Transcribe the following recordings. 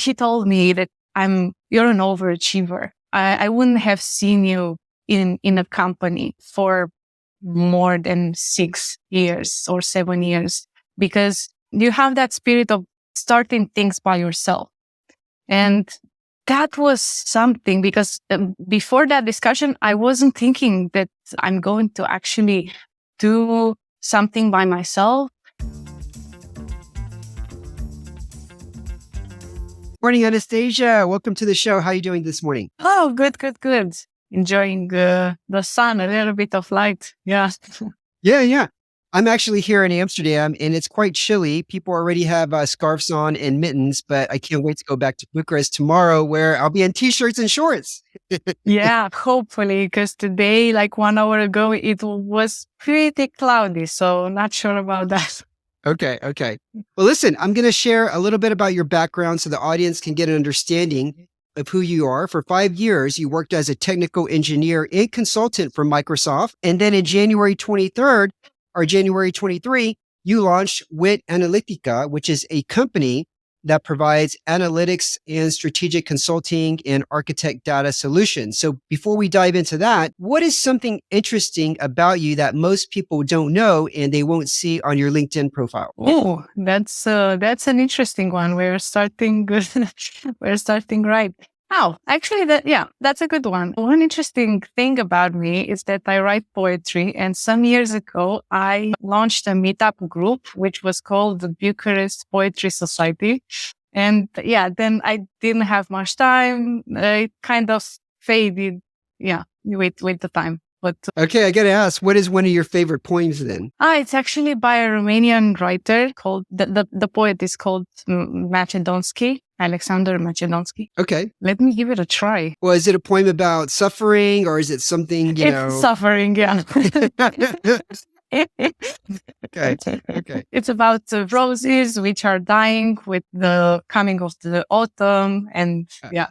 she told me that you're an overachiever. I wouldn't have seen you in a company for more than 6 years or 7 years, because you have that spirit of starting things by yourself. And that was something, because before that discussion, I wasn't thinking that I'm going to actually do something by myself. Morning, Anastasia. Welcome to the show. How are you doing this morning? Oh, good. Enjoying the sun, a little bit of light. Yeah. Yeah. I'm actually here in Amsterdam and it's quite chilly. People already have scarves on and mittens, but I can't wait to go back to Bucharest tomorrow where I'll be in t-shirts and shorts. Yeah, hopefully, because today, like 1 hour ago, it was pretty cloudy. So not sure about that. Okay. Well, listen, I'm going to share a little bit about your background so the audience can get an understanding of who you are. For 5 years, you worked as a technical engineer and consultant for Microsoft. And then in January 23rd or January 23, you launched Wit Analytica, which is a company that provides analytics and strategic consulting and architect data solutions. So before we dive into that, what is something interesting about you that most people don't know and they won't see on your LinkedIn profile? Oh, that's an interesting one. We're starting good. We're starting right. Oh, actually, that's a good one. One interesting thing about me is that I write poetry, and some years ago, I launched a meetup group, which was called the Bucharest Poetry Society. And then I didn't have much time. It kind of faded, with the time. But okay, I got to ask, what is one of your favorite poems then? It's actually by a Romanian writer called, the poet is called Macedonsky. Alexander Macedonsky. Okay. Let me give it a try. Well, is it a poem about suffering or is it something, It's suffering, yeah. Okay. It's about roses which are dying with the coming of the autumn and yeah.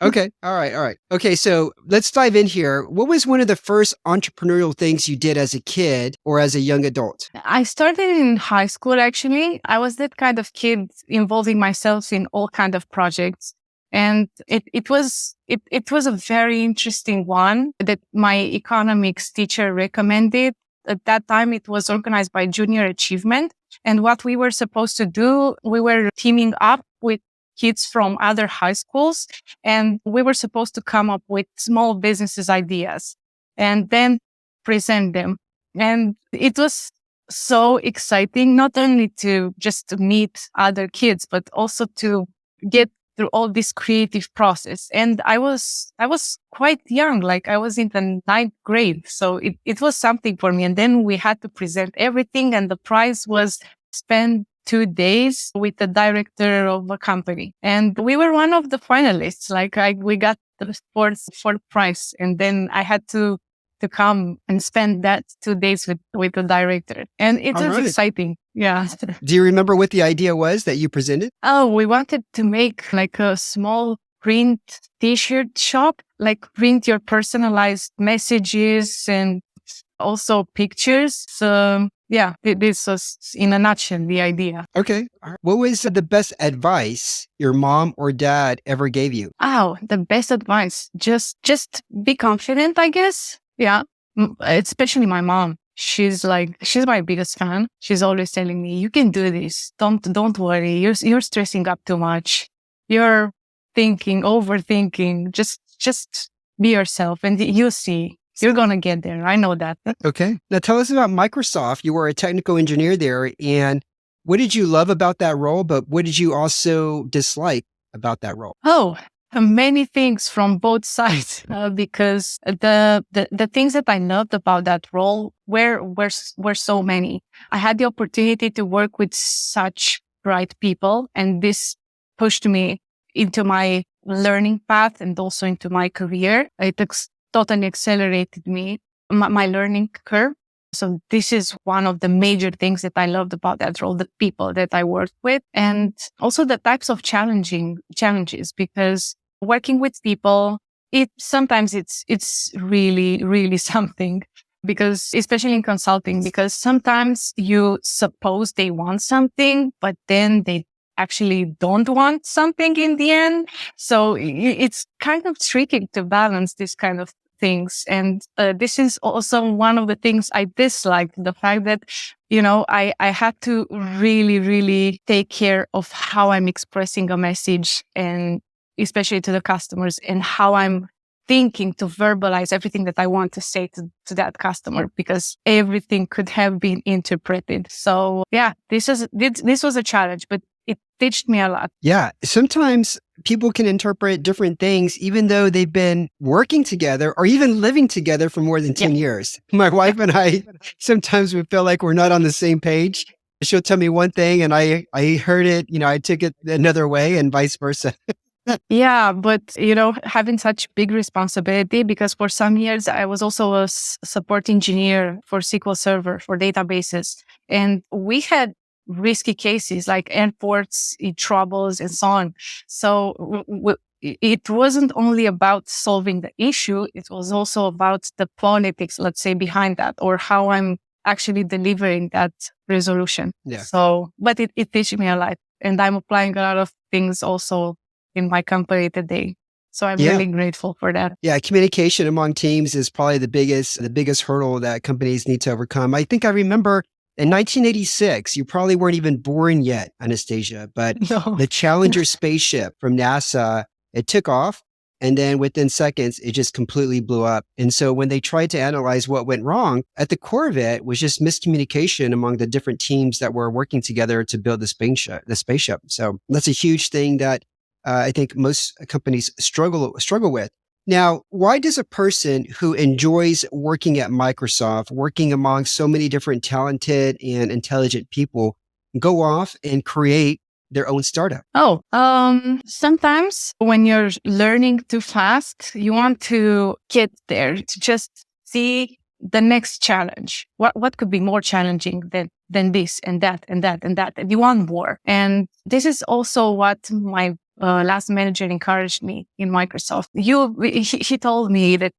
Okay. All right. Okay. So let's dive in here. What was one of the first entrepreneurial things you did as a kid or as a young adult? I started in high school, actually. I was that kind of kid involving myself in all kind of projects. And it was a very interesting one that my economics teacher recommended. At that time, it was organized by Junior Achievement. And what we were supposed to do, we were teaming up with kids from other high schools, and we were supposed to come up with small businesses ideas and then present them. And it was so exciting, not only to just meet other kids, but also to get through all this creative process. And I was quite young, like I was in the 9th grade. So it was something for me. And then we had to present everything, and the prize was spent 2 days with the director of a company. And we were one of the finalists. We got the fourth prize. And then I had to come and spend that 2 days with the director. And it was exciting. Yeah. Do you remember what the idea was that you presented? Oh, we wanted to make like a small print t-shirt shop, like print your personalized messages and also pictures. So yeah, this was in a nutshell the idea. Okay. What was the best advice your mom or dad ever gave you? Oh, the best advice. Just be confident, I guess. Yeah. Especially my mom. She's my biggest fan. She's always telling me, you can do this. Don't worry. You're stressing up too much. You're overthinking. Just be yourself and you see. You're going to get there. I know that. Okay. Now tell us about Microsoft. You were a technical engineer there. And what did you love about that role? But what did you also dislike about that role? Oh, many things from both sides. Because the things that I loved about that role were so many. I had the opportunity to work with such bright people. And this pushed me into my learning path and also into my career. It totally accelerated my learning curve. So this is one of the major things that I loved about that role, the people that I worked with, and also the types of challenges, because working with people, sometimes it's really, really something, because especially in consulting, because sometimes you suppose they want something, but then they actually don't want something in the end. So it's kind of tricky to balance this kind of things. And this is also one of the things I dislike, the fact that, I had to really, really take care of how I'm expressing a message, and especially to the customers, and how I'm thinking to verbalize everything that I want to say to that customer, because everything could have been interpreted. So yeah, this was a challenge, but it taught me a lot. Yeah. Sometimes people can interpret different things, even though they've been working together or even living together for more than 10 years. My wife and I, sometimes we feel like we're not on the same page. She'll tell me one thing and I heard it, I took it another way, and vice versa. Yeah, but having such big responsibility, because for some years I was also a support engineer for SQL Server for databases, and we had risky cases like airports, troubles, and so on. So it wasn't only about solving the issue; it was also about the politics, let's say, behind that, or how I'm actually delivering that resolution. Yeah. So, but it teaches me a lot, and I'm applying a lot of things also in my company today. So I'm really grateful for that. Yeah. Communication among teams is probably the biggest hurdle that companies need to overcome. I think I remember in 1986, you probably weren't even born yet, Anastasia, but the Challenger spaceship from NASA, it took off. And then within seconds, it just completely blew up. And so when they tried to analyze what went wrong, at the core of it was just miscommunication among the different teams that were working together to build the spaceship. So that's a huge thing that I think most companies struggle with. Now, why does a person who enjoys working at Microsoft, working among so many different talented and intelligent people, go off and create their own startup? Sometimes when you're learning too fast, you want to get there to just see the next challenge. What could be more challenging than this and that and that and that? And you want more. And this is also what my last manager encouraged me in Microsoft. He told me that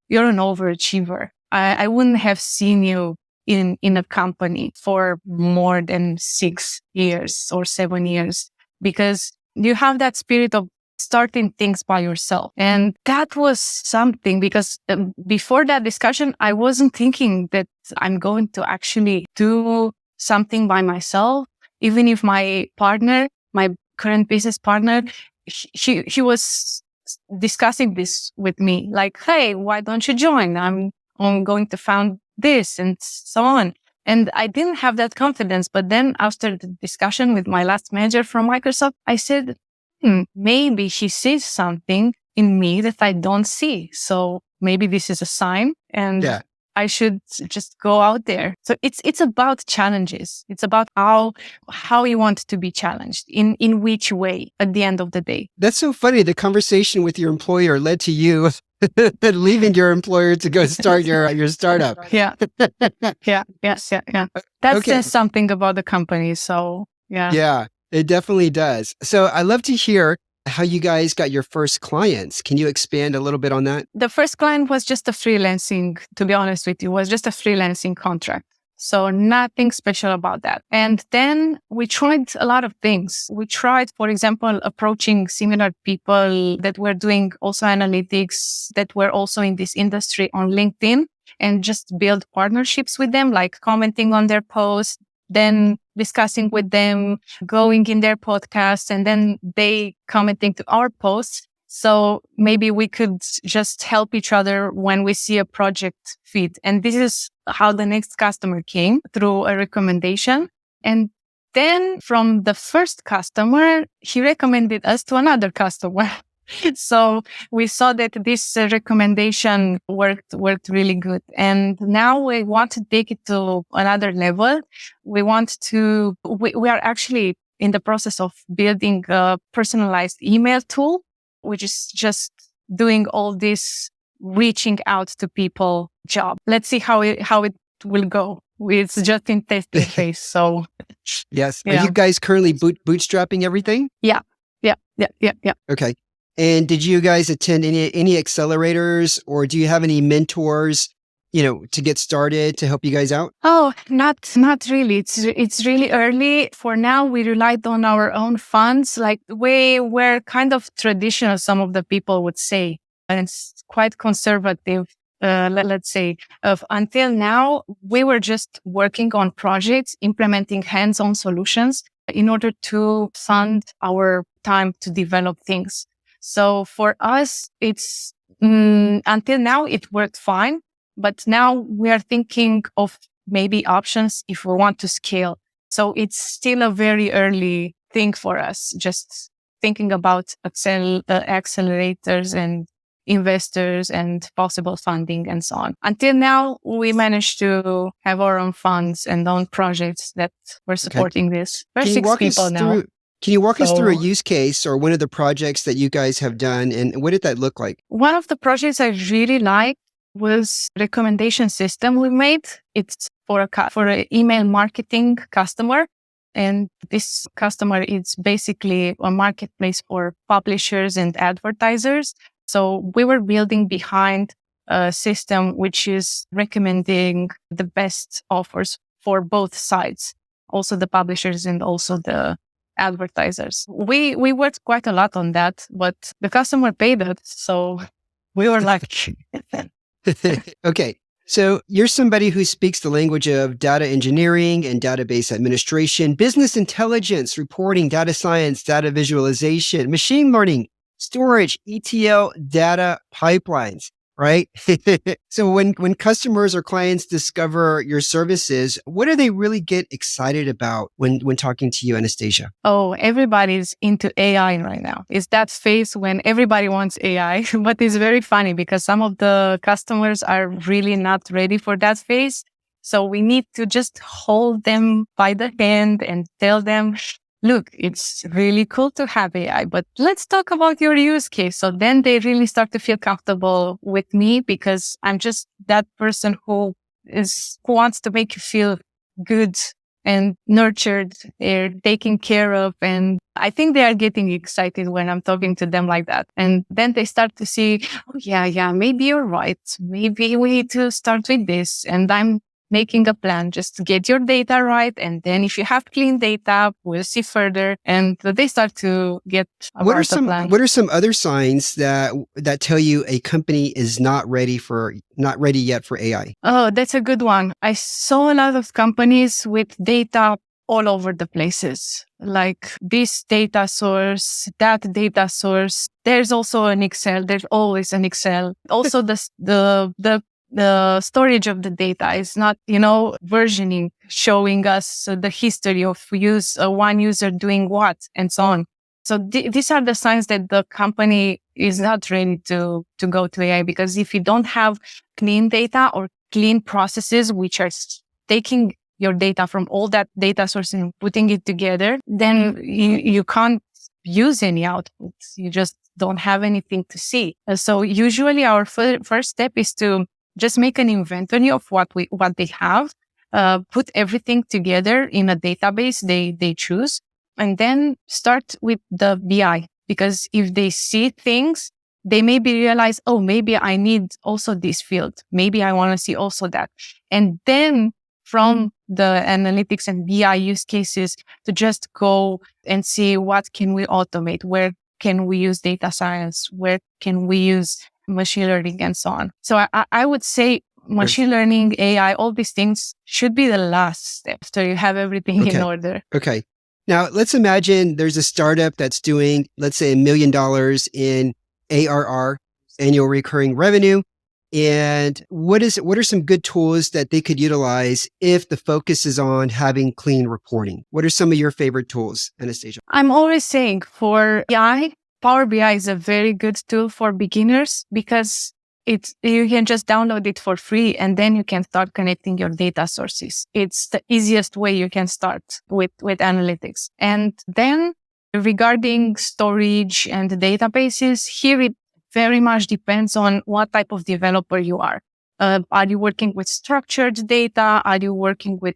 you're an overachiever. I wouldn't have seen you in a company for more than 6 years or 7 years, because you have that spirit of starting things by yourself. And that was something, because before that discussion, I wasn't thinking that I'm going to actually do something by myself. Even if my current business partner, he was discussing this with me, like, hey, why don't you join? I'm going to found this and so on. And I didn't have that confidence. But then after the discussion with my last manager from Microsoft, I said, maybe he sees something in me that I don't see. So maybe this is a sign, and I should just go out there. So it's about challenges. It's about how you want to be challenged, in which way at the end of the day. That's so funny. The conversation with your employer led to you leaving your employer to go start your startup. Yeah. That says something about the company. So yeah, it definitely does. So I love to hear how you guys got your first clients. Can you expand a little bit on that? The first client was just a freelancing, to be honest with you, was just a freelancing contract. So nothing special about that. And then we tried a lot of things. We tried, for example, approaching similar people that were doing also analytics, that were also in this industry on LinkedIn, and just build partnerships with them, like commenting on their posts, then discussing with them, going in their podcasts, and then they commenting to our posts. So maybe we could just help each other when we see a project fit. And this is how the next customer came, through a recommendation. And then from the first customer, he recommended us to another customer. So we saw that this recommendation worked really good. And now we want to take it to another level. We are actually in the process of building a personalized email tool, which is just doing all this reaching out to people job. Let's see how it will go. It's just in testing phase. So yes. Are you guys currently bootstrapping everything? Yeah. Okay. And did you guys attend any accelerators, or do you have any mentors to get started to help you guys out? Oh, not really. It's really early. For now, we relied on our own funds. Like we were kind of traditional, some of the people would say, and it's quite conservative. Let's say, until now, we were just working on projects, implementing hands-on solutions in order to fund our time to develop things. So for us, it's until now it worked fine. But now we are thinking of maybe options if we want to scale. So it's still a very early thing for us, just thinking about accelerators and investors and possible funding and so on. Until now, we managed to have our own funds and own projects that were supporting this. We're 6 people now. Can you walk us through a use case or one of the projects that you guys have done, and what did that look like? One of the projects I really liked was recommendation system we made. It's for an email marketing customer. And this customer is basically a marketplace for publishers and advertisers. So we were building behind a system which is recommending the best offers for both sides, also the publishers and also the advertisers. We worked quite a lot on that, but the customer paid it. So we were like... Okay. So you're somebody who speaks the language of data engineering and database administration, business intelligence, reporting, data science, data visualization, machine learning, storage, ETL, data pipelines, right? So when customers or clients discover your services, what do they really get excited about when talking to you, Anastasia? Oh, everybody's into AI right now. It's that phase when everybody wants AI, but it's very funny because some of the customers are really not ready for that phase. So we need to just hold them by the hand and tell them, look, it's really cool to have AI, but let's talk about your use case. So then they really start to feel comfortable with me because I'm just that person who wants to make you feel good and nurtured, taken care of. And I think they are getting excited when I'm talking to them like that. And then they start to see, oh yeah, maybe you're right. Maybe we need to start with this. And I'm making a plan, just to get your data right. And then if you have clean data, we'll see further. And they start to get what are some other signs that tell you a company is not ready yet for AI? Oh, that's a good one. I saw a lot of companies with data all over the places, like this data source, that data source. There's also an Excel. There's always an Excel. Also, the storage of the data is not, versioning, showing us the history of one user doing what and so on. So these are the signs that the company is not ready to go to AI, because if you don't have clean data or clean processes, which are taking your data from all that data source and putting it together, then you can't use any output. You just don't have anything to see. So usually our first step is to just make an inventory of what they have, put everything together in a database they choose, and then start with the BI. Because if they see things, they maybe realize, oh, maybe I need also this field. Maybe I want to see also that. And then from the analytics and BI use cases to just go and see what can we automate, where can we use data science, where can we use machine learning and so on. So I would say machine learning, AI, all these things should be the last step after you have everything in order. Okay. Now let's imagine there's a startup that's doing, let's say, $1 million in ARR, annual recurring revenue. And what are some good tools that they could utilize if the focus is on having clean reporting? What are some of your favorite tools, Anastasia? I'm always saying for BI, Power BI is a very good tool for beginners because you can just download it for free and then you can start connecting your data sources. It's the easiest way you can start with analytics. And then regarding storage and databases, here it very much depends on what type of developer you are. Are you working with structured data? Are you working with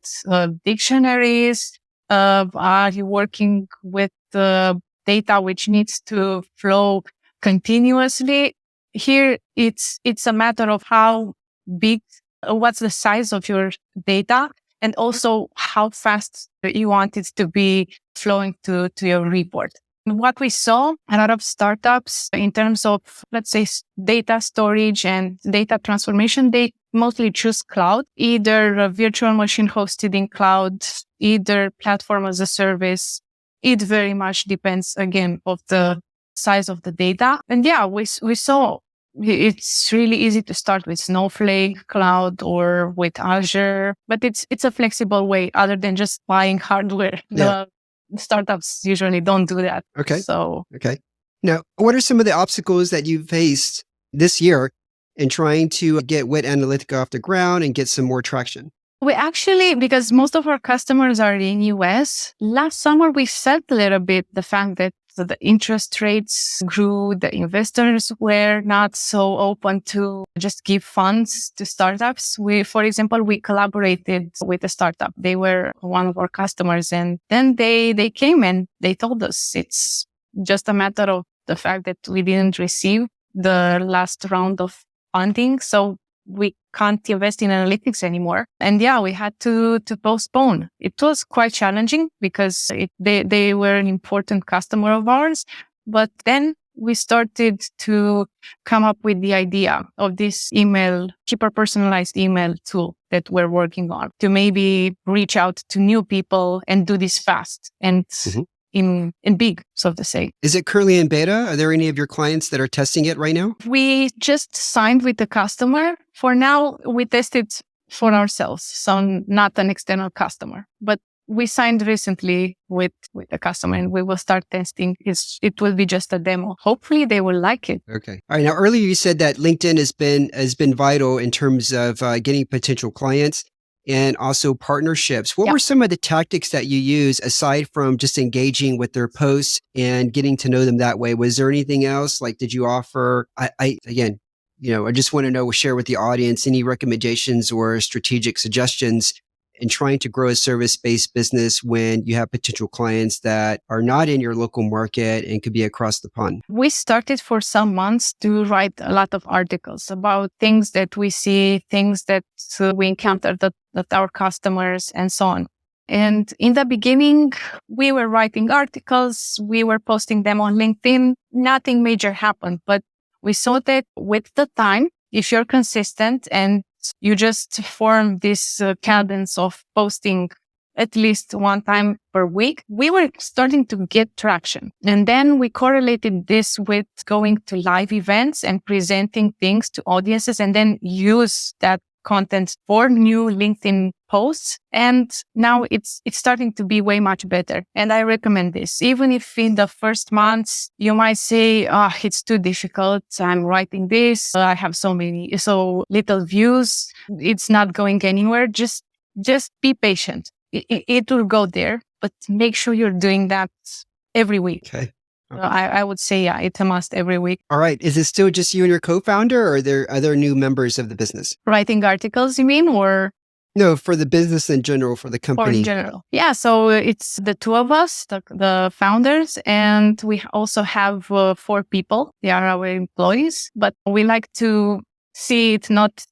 dictionaries? Are you working with data which needs to flow continuously? Here, it's a matter of how big what's the size of your data, and also how fast you want it to be flowing to your report. What we saw, a lot of startups in terms of, let's say, data storage and data transformation, they mostly choose cloud, either a virtual machine hosted in cloud, either platform as a service. It very much depends, again, of the size of the data. And yeah, we saw it's really easy to start with Snowflake Cloud or with Azure, but it's a flexible way other than just buying hardware. Yeah. The startups usually don't do that. Okay. So, okay. Now, what are some of the obstacles that you faced this year in trying to get Wit Analytica off the ground and get some more traction? we actually, because most of our customers are in US, last summer we felt a little bit the fact that the interest rates grew, the investors were not so open to just give funds to startups. For example, we collaborated with a startup. They were one of our customers, and then they came and they told us it's just a matter of the fact that we didn't receive the last round of funding. So we can't invest in analytics anymore. And yeah, we had to postpone. It was quite challenging because they were an important customer of ours. But then we started to come up with the idea of this hyper personalized email tool that we're working on to maybe reach out to new people and do this fast and in big, so to say. Is it currently in beta? Are there any of your clients that are testing it right now? We just signed with the customer. For now, we tested for ourselves, so not an external customer. But we signed recently with the customer, and we will start testing. It will be just a demo. Hopefully, they will like it. Okay. All right. Now, earlier you said that LinkedIn has been vital in terms of getting potential clients and also partnerships. What were some of the tactics that you use aside from just engaging with their posts and getting to know them that way? Was there anything else? Like, did you offer, I just want to know, share with the audience any recommendations or strategic suggestions in trying to grow a service-based business when you have potential clients that are not in your local market and could be across the pond? We started for some months to write a lot of articles about things that we see, things that we encountered that our customers and so on. And in the beginning, we were writing articles, we were posting them on LinkedIn. Nothing major happened, but we saw that with the time, if you're consistent and you just form this cadence of posting at least one time per week, we were starting to get traction. And then we correlated this with going to live events and presenting things to audiences and then use that content for new LinkedIn posts. And now it's starting to be way much better. And I recommend this. Even if in the first months you might say, it's too difficult. I'm writing this. I have so little views. It's not going anywhere. Just be patient. It will go there, but make sure you're doing that every week. Okay. I would say, it's a must every week. All right. Is it still just you and your co-founder, or are there other new members of the business? Writing articles, you mean, or? No, for the business in general, for the company. Or in general. Yeah. So it's the two of us, the founders, and we also have 4 people. They are our employees, but we like to see it not,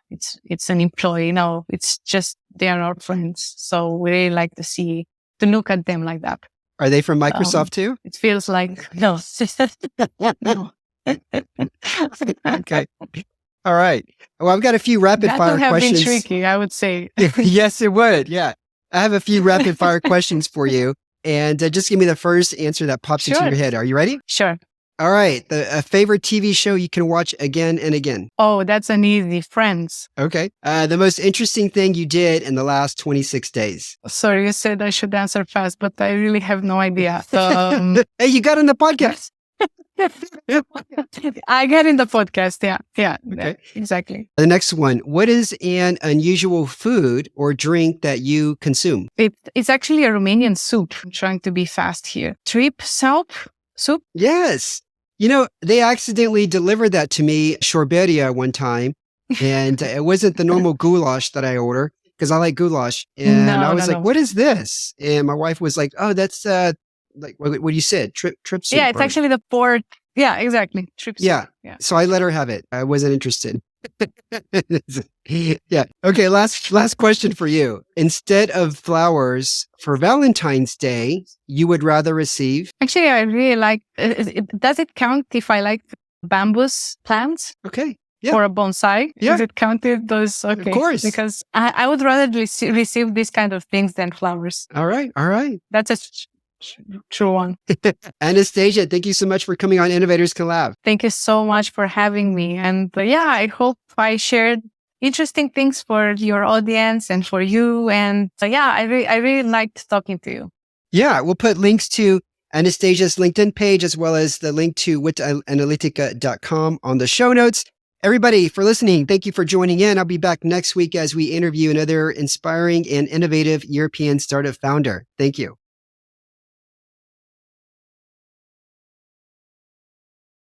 it's an employee. No, it's just, they are our friends. So we really like to look at them like that. Are they from Microsoft too? It feels like, no. No. Okay. All right. Well, I've got a few rapid fire questions. That would have been tricky, I would say. Yes, it would. Yeah. I have a few rapid fire questions for you. And just give me the first answer that pops into your head. Are you ready? Sure. All right. A favorite TV show you can watch again and again? Oh, that's an easy. Friends. Okay. The most interesting thing you did in the last 26 days? Sorry, you said I should answer fast, but I really have no idea. Hey, you got on the podcast. I get in the podcast. Yeah. Okay. Exactly. The next one. What is an unusual food or drink that you consume? It's actually a Romanian soup. I'm trying to be fast here. Trip soup? Yes. They accidentally delivered that to me, Șorberia, one time. And it wasn't the normal goulash that I order because I like goulash. And I was like, what is this? And my wife was like, oh, that's like what you said, trip soup. Yeah, it's actually the pork. Yeah, exactly. Trip soup. Yeah. So I let her have it. I wasn't interested. Yeah. Okay. Last question for you. Instead of flowers for Valentine's Day, you would rather receive? Actually, I really like, does it count if I like bambus plants? Okay. Yeah. For a bonsai? Yeah. Is it counted those? Okay. Of course. Because I would rather receive these kind of things than flowers. All right. All right. That's a true one. Anastasia, thank you so much for coming on Innovators Collab. Thank you so much for having me. And I hope I shared interesting things for your audience and for you. And I really liked talking to you. Yeah, we'll put links to Anastasia's LinkedIn page as well as the link to witanalytica.com on the show notes. Everybody, for listening, thank you for joining in. I'll be back next week as we interview another inspiring and innovative European startup founder. Thank you.